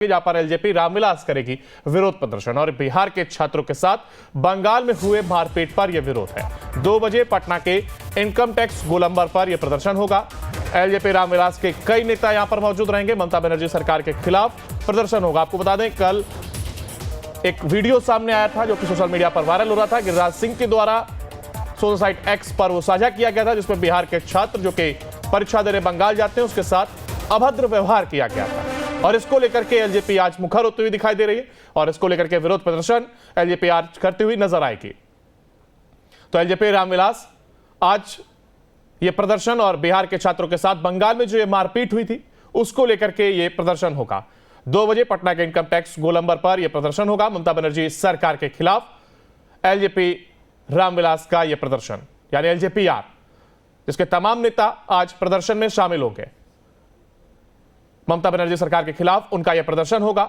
जहां पर एलजेपी रामविलास करेगी विरोध प्रदर्शन। और बिहार के छात्रों के साथ बंगाल में हुए मारपीट पर यह विरोध है। 2 बजे पटना के इनकम टैक्स गोलंबर पर यह प्रदर्शन होगा। एलजेपी रामविलास के कई नेता यहां पर मौजूद रहेंगे। ममता बनर्जी सरकार के खिलाफ प्रदर्शन होगा। आपको बता दें, कल एक वीडियो सामने आया था जो कि सोशल मीडिया पर वायरल हो रहा था। गिरिराज सिंह के द्वारा सोशल साइट एक्स पर वो साझा किया गया था, जिसमें बिहार के छात्र जो कि परीक्षा देने बंगाल जाते हैं उसके साथ अभद्र व्यवहार किया गया था। और इसको लेकर के एलजेपी आज मुखर होती हुई दिखाई दे रही है और इसको लेकर के विरोध प्रदर्शन एलजेपी आज करती हुई नजर आएगी। तो एलजेपी रामविलास आज ये प्रदर्शन और बिहार के छात्रों के साथ बंगाल में जो ये मारपीट हुई थी उसको लेकर के ये प्रदर्शन होगा। 2 बजे पटना के इनकम टैक्स गोलंबर पर यह प्रदर्शन होगा। ममता बनर्जी सरकार के खिलाफ एलजेपी रामविलास का यह प्रदर्शन, यानी एलजेपी आर, जिसके तमाम नेता आज प्रदर्शन में शामिल होंगे। ममता बनर्जी सरकार के खिलाफ उनका यह प्रदर्शन होगा।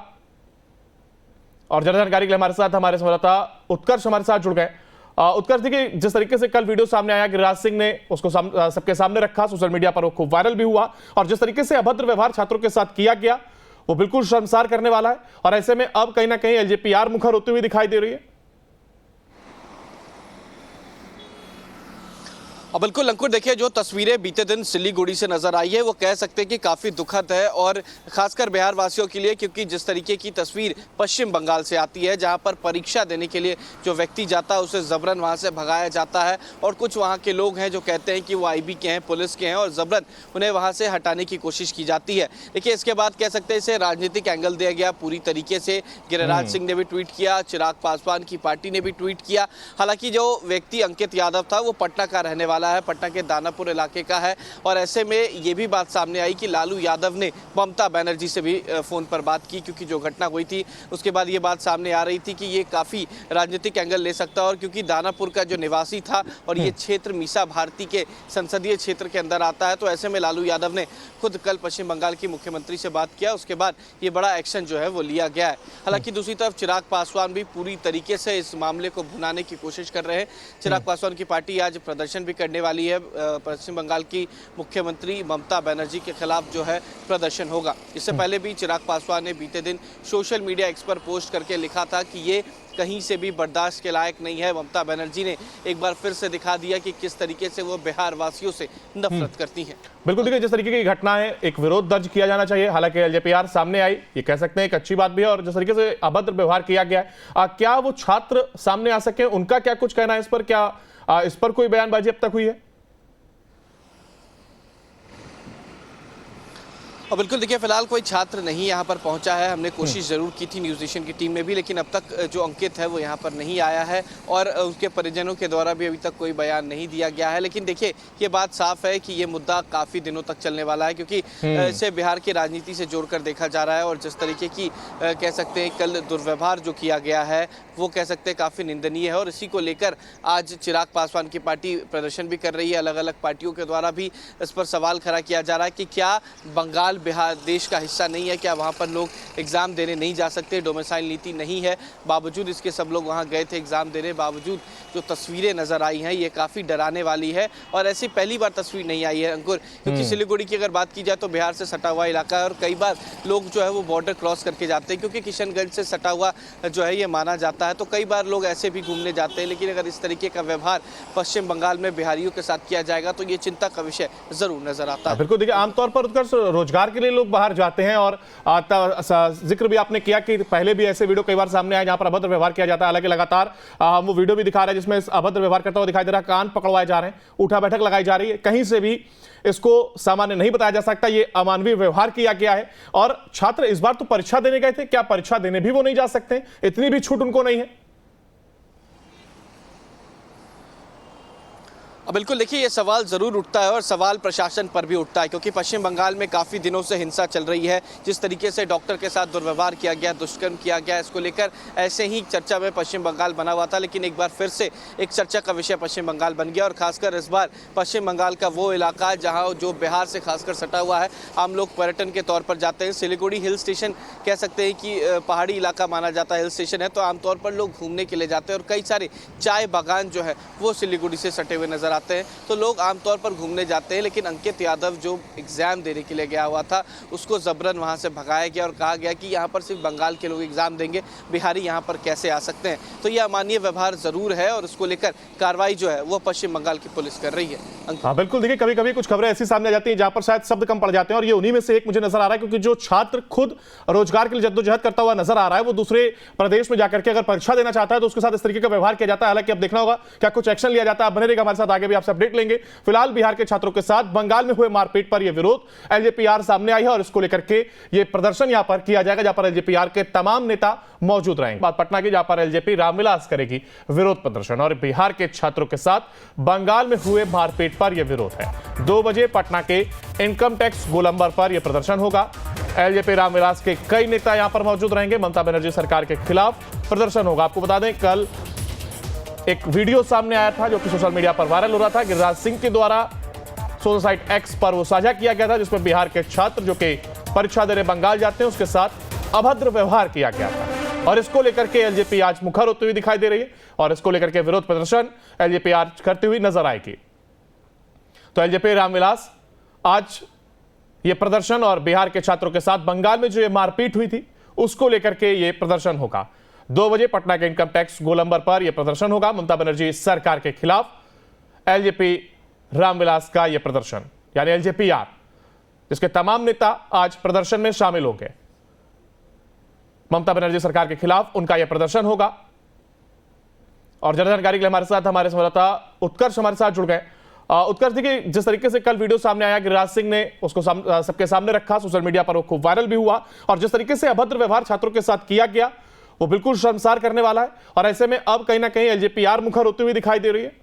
और ज्यादा जानकारी के लिए हमारे संवाददाता उत्कर्ष हमारे साथ जुड़ गए। उत्कर्ष, देखिए, जिस तरीके से कल वीडियो सामने आया, गिरिराज सिंह ने उसको सबके सामने रखा, सोशल मीडिया पर वो खूब वायरल भी हुआ। और जिस तरीके से अभद्र व्यवहार छात्रों के साथ किया गया वो बिल्कुल शर्मसार करने वाला है। और ऐसे में अब कहीं ना कहीं एलजेपी आर मुखर होती हुई दिखाई दे रही है। और बिल्कुल अंकुर, देखिए, जो तस्वीरें बीते दिन सिलीगुड़ी से नजर आई है वो कह सकते हैं कि काफ़ी दुखद है, और खासकर बिहार वासियों के लिए, क्योंकि जिस तरीके की तस्वीर पश्चिम बंगाल से आती है, जहां पर परीक्षा देने के लिए जो व्यक्ति जाता है उसे जबरन वहां से भगाया जाता है। और कुछ वहां के लोग हैं जो कहते हैं कि वो आईबी के हैं, पुलिस के हैं, और जबरन उन्हें वहां से हटाने की कोशिश की जाती है। देखिए, इसके बाद कह सकते हैं इसे राजनीतिक एंगल दिया गया पूरी तरीके से। गिरिराज सिंह ने भी ट्वीट किया, चिराग पासवान की पार्टी ने भी ट्वीट किया। हालांकि जो व्यक्ति अंकित यादव था वो पटना का रहने वाला है, पटना के दानापुर इलाके का है। और ऐसे में ये भी बात सामने आई कि लालू यादव ने ममता बनर्जी से भी फोन पर बात की, क्योंकि जो घटना हुई थी उसके बाद ये बात सामने आ रही थी कि ये काफ़ी राजनीतिक एंगल ले सकता है। और क्योंकि दानापुर का जो निवासी था और ये क्षेत्र मीसा भारती के संसदीय क्षेत्र के अंदर आता है, तो ऐसे में लालू यादव ने खुद कल पश्चिम बंगाल की मुख्यमंत्री से बात किया। उसके बाद ये बड़ा एक्शन जो है वो लिया गया है। हालांकि दूसरी तरफ चिराग पासवान भी पूरी तरीके से इस मामले को भुनाने की कोशिश कर रहे हैं। चिराग पासवान की पार्टी आज प्रदर्शन भी करने वाली है। पश्चिम बंगाल की मुख्यमंत्री ममता बनर्जी के खिलाफ जो है प्रदर्शन होगा। इससे पहले भी चिराग पासवान ने बीते दिन सोशल मीडिया एक्स पर पोस्ट करके लिखा था कि ये कहीं से भी बर्दाश्त के लायक नहीं है। ममता बनर्जी ने एक बार फिर से दिखा दिया कि किस तरीके से वो बिहार वासियों से नफरत करती हैं। बिल्कुल, देखिए, जिस तरीके की घटना है, एक विरोध दर्ज किया जाना चाहिए। हालांकि एलजेपी आर सामने आई, ये कह सकते हैं एक अच्छी बात भी है। और जिस तरीके से अभद्र व्यवहार किया गया है, क्या वो छात्र सामने आ सके, उनका क्या कुछ कहना है इस पर? क्या इस पर कोई बयानबाजी अब तक हुई है? और बिल्कुल, देखिए, फिलहाल कोई छात्र नहीं यहाँ पर पहुँचा है। हमने कोशिश ज़रूर की थी न्यूज़ नेशन की टीम ने भी, लेकिन अब तक जो अंकित है वो यहाँ पर नहीं आया है और उसके परिजनों के द्वारा भी अभी तक कोई बयान नहीं दिया गया है। लेकिन देखिए, ये बात साफ है कि ये मुद्दा काफ़ी दिनों तक चलने वाला है, क्योंकि इसे बिहार की राजनीति से जोड़कर देखा जा रहा है। और जिस तरीके की कह सकते हैं कल दुर्व्यवहार जो किया गया है वो कह सकते हैं काफ़ी निंदनीय है। और इसी को लेकर आज चिराग पासवान की पार्टी प्रदर्शन भी कर रही है। अलग अलग पार्टियों के द्वारा भी इस पर सवाल खड़ा किया जा रहा है कि क्या बंगाल बिहार देश का हिस्सा नहीं है? क्या वहाँ पर लोग एग्ज़ाम देने नहीं जा सकते? डोमिसाइल नीति नहीं है, बावजूद इसके सब लोग वहाँ गए थे एग्ज़ाम देने। बावजूद जो तस्वीरें नज़र आई हैं ये काफ़ी डराने वाली है। और ऐसी पहली बार तस्वीर नहीं आई है अंकुर, क्योंकि सिलीगुड़ी की अगर बात की जाए तो बिहार से सटा हुआ इलाका है और कई बार लोग जो है वो बॉर्डर क्रॉस करके जाते हैं, क्योंकि किशनगंज से सटा हुआ जो है ये माना जाता है। तो कई बार लोग ऐसे भी घूमने जाते हैं। लेकिन अगर इस तरीके का व्यवहार पश्चिम बंगाल में बिहारियों के साथ किया जाएगा तो ये चिंता का विषय जरूर नजर आता है। बिल्कुल, देखिए, आमतौर पर उत्कर्ष रोजगार के लिए लोग बाहर जाते हैं और जिक्र भी आपने किया कि पहले भी ऐसे वीडियो कई बार सामने आए जहां पर अभद्र व्यवहार किया जाता है। हालांकि लगातार वो वीडियो भी दिखा रहे हैं जिसमें अभद्र व्यवहार करता हुआ दिखाई दे रहा है, कान पकड़वाए जा रहे हैं, उठा बैठक लगाई जा रही है। कहीं से भी इसको सामान्य नहीं बताया जा सकता, ये अमानवीय व्यवहार किया गया है। और छात्र इस बार तो परीक्षा देने गए थे, क्या परीक्षा देने भी वो नहीं जा सकते? इतनी भी छूट उनको नहीं है? बिल्कुल, देखिए, ये सवाल ज़रूर उठता है और सवाल प्रशासन पर भी उठता है, क्योंकि पश्चिम बंगाल में काफ़ी दिनों से हिंसा चल रही है। जिस तरीके से डॉक्टर के साथ दुर्व्यवहार किया गया, दुष्कर्म किया गया, इसको लेकर ऐसे ही चर्चा में पश्चिम बंगाल बना हुआ था। लेकिन एक बार फिर से एक चर्चा का विषय पश्चिम बंगाल बन गया। और खासकर इस बार पश्चिम बंगाल का वो इलाका है जहाँ जो बिहार से खासकर सटा हुआ है, आम लोग पर्यटन के तौर पर जाते हैं। सिलीगुड़ी हिल स्टेशन कह सकते हैं कि पहाड़ी इलाका माना जाता है, हिल स्टेशन है, तो आमतौर पर लोग घूमने के लिए जाते हैं। और कई सारे चाय बागान जो है वो सिलीगुड़ी से सटे हुए नजर जाते हैं तो लोग आमतौर पर घूमने जाते हैं, लेकिन अंकित यादव जो एग्ज़ाम देने के लिए गया हुआ था उसको ज़बरन वहाँ से भगाया गया और कहा गया कि यहाँ पर सिर्फ बंगाल के लोग एग्ज़ाम देंगे, बिहारी यहाँ पर कैसे आ सकते हैं। तो यह अमानवीय व्यवहार ज़रूर है और उसको लेकर कार्रवाई जो है वो पश्चिम बंगाल की पुलिस कर रही है। हाँ बिल्कुल, देखिए कभी कभी कुछ खबरें ऐसी सामने आ जाती हैं जहां पर शायद शब्द कम पड़ जाते हैं और ये उन्हीं में से एक मुझे नजर आ रहा है, क्योंकि जो छात्र खुद रोजगार के लिए जद्दोजहद करता हुआ नजर आ रहा है वो दूसरे प्रदेश में जाकर के अगर परीक्षा देना चाहता है तो उसके साथ इस तरीके का व्यवहार किया जाता है। हालांकि अब देखना होगा क्या कुछ एक्शन लिया जाता है। आप बने रहिएगा हमारे साथ, आगे भी आपसे अपडेट लेंगे। फिलहाल बिहार के छात्रों के साथ बंगाल में हुए मारपीट पर यह विरोध एलजेपीआर सामने आई है और इसको लेकर के ये प्रदर्शन यहां पर किया जाएगा जहां पर एलजेपीआर के तमाम नेता मौजूद रहेंगे। बात पटना की, जहां पर एलजेपी रामविलास करेगी विरोध प्रदर्शन और बिहार के छात्रों के साथ बंगाल में हुए मारपीट पर यह विरोध है। 2 बजे पटना के इनकम टैक्स गोलंबर पर यह प्रदर्शन होगा। एलजेपी रामविलास के कई नेता यहां पर मौजूद रहेंगे। ममता बनर्जी सरकार के खिलाफ प्रदर्शन होगा। आपको बता दें कल एक वीडियो सामने आया था जो कि सोशल मीडिया पर वायरल हो रहा था। गिरिराज सिंह के द्वारा सोशल साइट एक्स पर वो साझा किया गया था, जिसमें बिहार के छात्र जो कि परीक्षा देने बंगाल जाते हैं उसके साथ अभद्र व्यवहार किया गया था और इसको लेकर के एलजेपी आज मुखर होती हुई दिखाई दे रही है और इसको लेकर के विरोध प्रदर्शन एलजेपी आज करती हुई नजर आएगी। तो एलजेपी रामविलास आज ये प्रदर्शन और बिहार के छात्रों के साथ बंगाल में जो ये मारपीट हुई थी उसको लेकर के ये प्रदर्शन होगा। 2 बजे पटना के इनकम टैक्स गोलंबर पर यह प्रदर्शन होगा। ममता बनर्जी सरकार के खिलाफ एलजेपी रामविलास का यह प्रदर्शन यानी एलजेपीआर, जिसके तमाम नेता आज प्रदर्शन में शामिल होंगे। ममता बनर्जी सरकार के खिलाफ उनका यह प्रदर्शन होगा। और ज्यादा जानकारी के लिए हमारे साथ हमारे संवाददाता उत्कर्ष हमारे साथ जुड़ गए। उत्कर्ष, देखिए जिस तरीके से कल वीडियो सामने आया, गिरिराज सिंह ने उसको सबके सामने रखा, सोशल मीडिया पर वो खूब वायरल भी हुआ और जिस तरीके से अभद्र व्यवहार छात्रों के साथ किया गया वो बिल्कुल शर्मसार करने वाला है और ऐसे में अब कहीं ना कहीं एलजेपीआर मुखर होती हुई दिखाई दे रही है।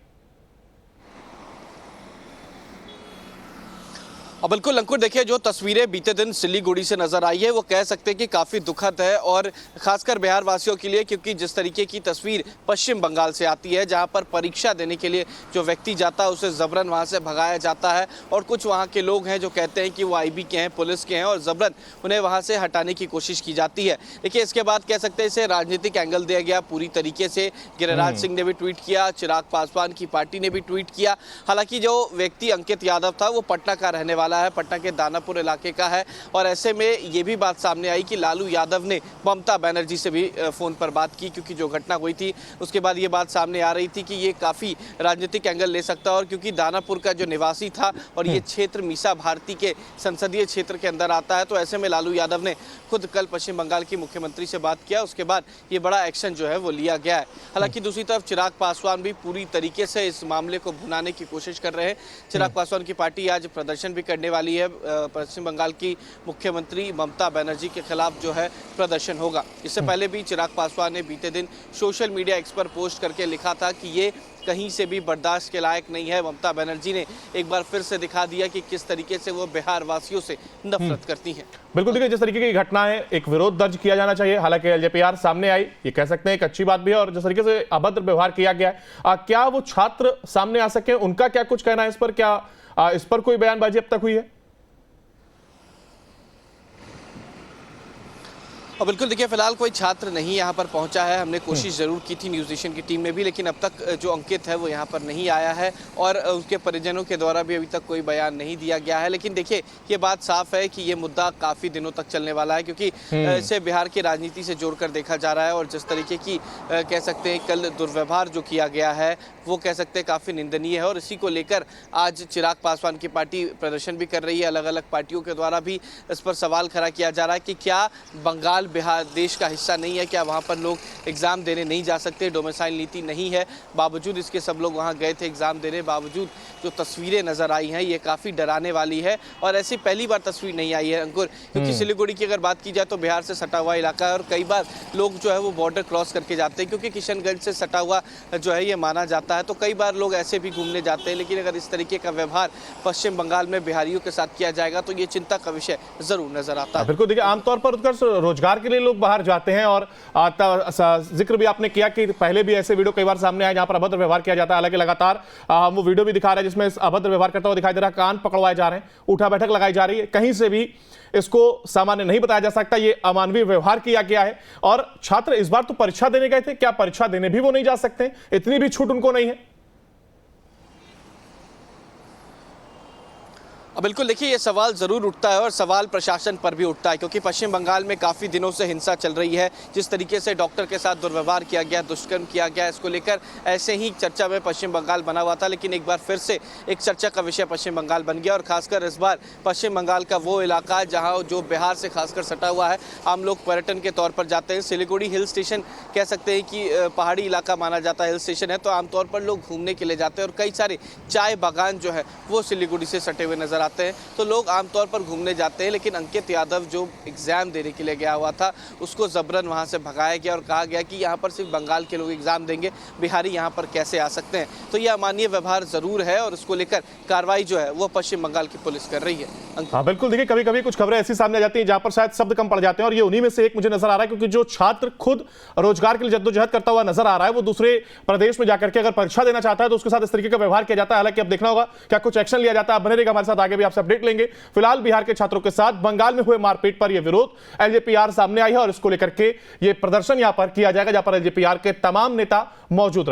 और बिल्कुल अंकुर, देखिए जो तस्वीरें बीते दिन सिलीगुड़ी से नजर आई है वो कह सकते हैं कि काफ़ी दुखद है और खासकर बिहार वासियों के लिए, क्योंकि जिस तरीके की तस्वीर पश्चिम बंगाल से आती है जहां पर परीक्षा देने के लिए जो व्यक्ति जाता है उसे ज़बरन वहां से भगाया जाता है और कुछ वहां के लोग हैं जो कहते हैं कि वो आईबी के हैं, पुलिस के हैं और ज़बरन उन्हें वहां से हटाने की कोशिश की जाती है। देखिए इसके बाद कह सकते हैं इसे राजनीतिक एंगल दिया गया पूरी तरीके से। गिरिराज सिंह ने भी ट्वीट किया, चिराग पासवान की पार्टी ने भी ट्वीट किया। हालांकि जो व्यक्ति अंकित यादव था वो पटना का रहने वाला है, पटना के दानापुर इलाके का है और ऐसे में ये भी बात सामने आई कि लालू यादव ने ममता बनर्जी से भी फोन पर बात की, क्योंकि जो घटना हुई थी उसके बाद ये बात सामने आ रही थी कि ये काफ़ी राजनीतिक एंगल ले सकता है और क्योंकि दानापुर का जो निवासी था और ये क्षेत्र मीसा भारती के संसदीय क्षेत्र के अंदर आता है, तो ऐसे में लालू यादव ने खुद कल पश्चिम बंगाल की मुख्यमंत्री से बात किया। उसके बाद ये बड़ा एक्शन जो है वो लिया गया है। हालांकि दूसरी तरफ चिराग पासवान भी पूरी तरीके से इस मामले को भुनाने की कोशिश कर रहे हैं। चिराग पासवान की पार्टी आज प्रदर्शन भी करने वाली है। पश्चिम बंगाल की मुख्यमंत्री ममता बनर्जी के खिलाफ जो है प्रदर्शन होगा। इससे पहले भी चिराग पासवान ने बीते दिन सोशल मीडिया एक्स पर पोस्ट करके लिखा था कि ये कहीं से भी बर्दाश्त के लायक नहीं है। ममता बनर्जी ने एक बार फिर से दिखा दिया कि किस तरीके से वो बिहार वासियों से नफरत करती हैं। बिल्कुल, देखिए जिस तरीके की घटना है एक विरोध दर्ज किया जाना चाहिए। हालांकि एलजेपीआर सामने आई, ये कह सकते हैं एक अच्छी बात भी है और जिस तरीके से अभद्र व्यवहार किया गया है, क्या वो छात्र सामने आ सके, उनका क्या कुछ कहना है इस पर? क्या इस पर कोई बयानबाजी अब तक हुई है? और बिल्कुल देखिए फिलहाल कोई छात्र नहीं यहाँ पर पहुँचा है। हमने कोशिश ज़रूर की थी न्यूज़ नेशन की टीम में भी, लेकिन अब तक जो अंकित है वो यहाँ पर नहीं आया है और उसके परिजनों के द्वारा भी अभी तक कोई बयान नहीं दिया गया है। लेकिन देखिए ये बात साफ है कि ये मुद्दा काफ़ी दिनों तक चलने वाला है, क्योंकि इसे बिहार की राजनीति से जोड़कर देखा जा रहा है और जिस तरीके की कह सकते हैं कल दुर्व्यवहार जो किया गया है वो कह सकते हैं काफ़ी निंदनीय है और इसी को लेकर आज चिराग पासवान की पार्टी प्रदर्शन भी कर रही है। अलग अलग पार्टियों के द्वारा भी इस पर सवाल खड़ा किया जा रहा है कि क्या बंगाल बिहार देश का हिस्सा नहीं है, क्या वहाँ पर लोग एग्ज़ाम देने नहीं जा सकते? डोमिसाइल नीति नहीं है, बावजूद इसके सब लोग वहाँ गए थे एग्ज़ाम देने। बावजूद जो तस्वीरें नज़र आई हैं ये काफ़ी डराने वाली है और ऐसी पहली बार तस्वीर नहीं आई है अंकुर, क्योंकि सिलीगुड़ी की अगर बात की जाए तो बिहार से सटा हुआ इलाका है और कई बार लोग जो है वो बॉर्डर क्रॉस करके जाते हैं, क्योंकि किशनगंज से सटा हुआ जो है ये माना जाता है। तो कई बार लोग ऐसे भी घूमने जाते हैं, लेकिन अगर इस तरीके का व्यवहार पश्चिम बंगाल में बिहारियों के साथ किया जाएगा तो ये चिंता का विषय जरूर नजर आता है। बिल्कुल, देखिए आमतौर पर उत्कर्ष रोजगार के लिए लोग बाहर जाते हैं और जिक्र भी आपने किया कि पहले भी ऐसे वीडियो कई बार सामने आए जहां पर अभद्र व्यवहार किया जाता है। हालांकि लगातार हम वो वीडियो भी दिखा रहे हैं जिसमें अभद्र व्यवहार करता हुआ दिखाई दे रहा है, कान पकड़वाए जा रहे हैं, उठा बैठक लगाई जा रही है, कहीं से भी इसको सामान्य नहीं बताया जा सकता। ये अमानवीय व्यवहार किया गया है और छात्र इस बार तो परीक्षा देने गए थे, क्या परीक्षा देने भी वो नहीं जा सकते? इतनी भी छूट उनको नहीं है? बिल्कुल, देखिए ये सवाल ज़रूर उठता है और सवाल प्रशासन पर भी उठता है, क्योंकि पश्चिम बंगाल में काफ़ी दिनों से हिंसा चल रही है। जिस तरीके से डॉक्टर के साथ दुर्व्यवहार किया गया, दुष्कर्म किया गया, इसको लेकर ऐसे ही चर्चा में पश्चिम बंगाल बना हुआ था, लेकिन एक बार फिर से एक चर्चा का विषय पश्चिम बंगाल बन गया। और खासकर इस बार पश्चिम बंगाल का वो इलाका जहाँ जो बिहार से खासकर सटा हुआ है, आम लोग पर्यटन के तौर पर जाते हैं। सिलीगुड़ी हिल स्टेशन कह सकते हैं कि पहाड़ी इलाका माना जाता है, हिल स्टेशन है, तो आमतौर पर लोग घूमने के लिए जाते हैं और कई सारे चाय बागान जो है वो सिलीगुड़ी से सटे हुए नजर आते हैं, तो लोग आमतौर पर घूमने जाते हैं। लेकिन अंकित यादव जो एग्जाम देने के लिए गया हुआ था, उसको जबरन वहां से भगाया गया और कहा गया कि यहाँ पर सिर्फ बंगाल के लोग एग्जाम देंगे, बिहारी यहाँ पर कैसे आ सकते हैं। तो यह अमानवीय व्यवहार जरूर है और उसको लेकर कार्रवाई जो है वो पश्चिम बंगाल की पुलिस कर रही है। हाँ बिल्कुल, देखिए कभी कभी कुछ खबरें ऐसी सामने आ जाती हैं जहां पर शायद शब्द कम पड़ जाते हैं, और ये उन्हीं में से एक मुझे नजर आ रहा है, क्योंकि जो छात्र खुद रोजगार के लिए जद्दोजहद करता हुआ नजर आ रहा है, वो दूसरे प्रदेश में जाकर के अगर परीक्षा देना चाहता है तो उसके साथ इस तरीके का व्यवहार किया जाता है। हालांकि अब देखना होगा क्या कुछ एक्शन लिया जाता है। बने रहिएगा हमारे साथ, आगे भी आपसे अपडेट लेंगे। फिलहाल बिहार के छात्रों के साथ बंगाल में हुए मारपीट पर यह विरोध एलजेपीआर सामने आई है और इसको लेकर के यह प्रदर्शन यहां पर किया जाएगा, जहां पर एलजेपीआर के तमाम नेता मौजूद रहे।